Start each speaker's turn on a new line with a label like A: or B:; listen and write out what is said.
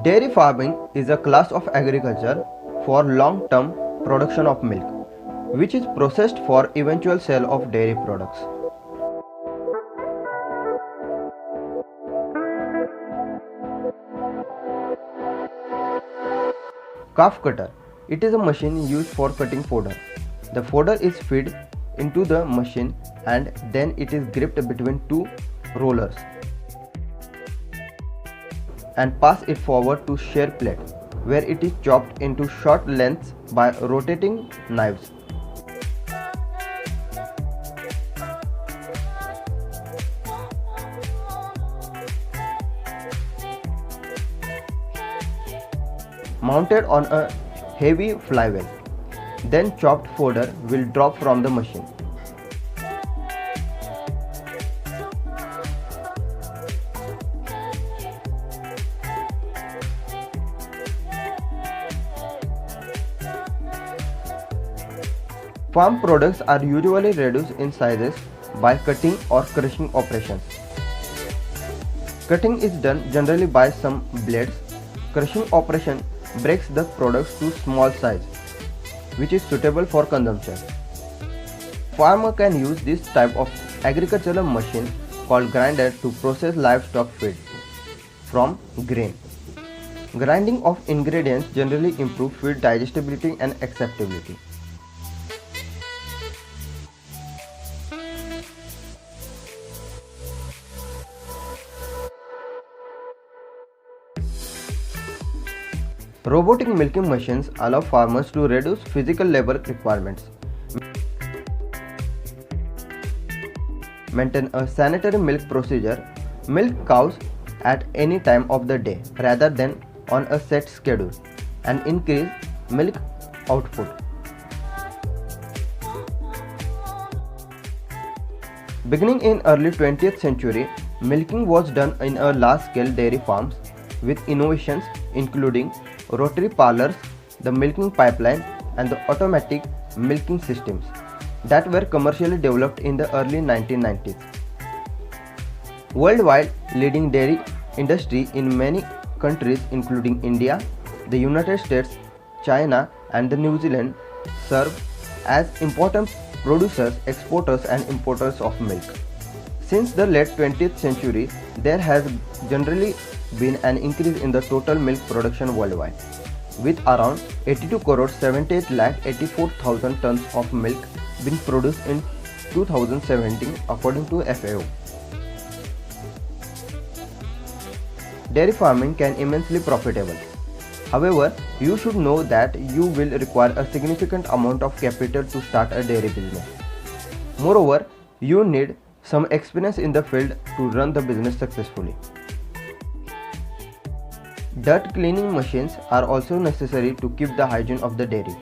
A: Dairy farming is a class of agriculture for long-term production of milk, which is processed for eventual sale of dairy products. Calf cutter. It is a machine used for cutting fodder. The fodder is fed into the machine and then it is gripped between two rollers and pass it forward to shear plate, where it is chopped into short lengths by rotating knives. Mounted on a heavy flywheel, then chopped fodder will drop from the machine. Farm products are usually reduced in sizes by cutting or crushing operations. Cutting is done generally by some blades. Crushing operation breaks the products to small size, which is suitable for consumption. Farmer can use this type of agricultural machine called grinder to process livestock feed from grain. Grinding of ingredients generally improve feed digestibility and acceptability. Robotic milking machines allow farmers to reduce physical labor requirements, maintain a sanitary milk procedure, milk cows at any time of the day rather than on a set schedule, and increase milk output. Beginning in early 20th century, milking was done in a large-scale dairy farms with innovations including rotary parlors, the milking pipeline, and the automatic milking systems that were commercially developed in the early 1990s. Worldwide, leading dairy industry in many countries including India, the United States, China, and the New Zealand serve as important producers, exporters, and importers of milk. Since the late 20th century, there has generally been an increase in the total milk production worldwide, with around 82 crore 78 lakh 84,000 tons of milk being produced in 2017 according to FAO. Dairy farming can immensely profitable. However, you should know that you will require a significant amount of capital to start a dairy business. Moreover, you need some experience in the field to run the business successfully. Dirt cleaning machines are also necessary to keep the hygiene of the dairy.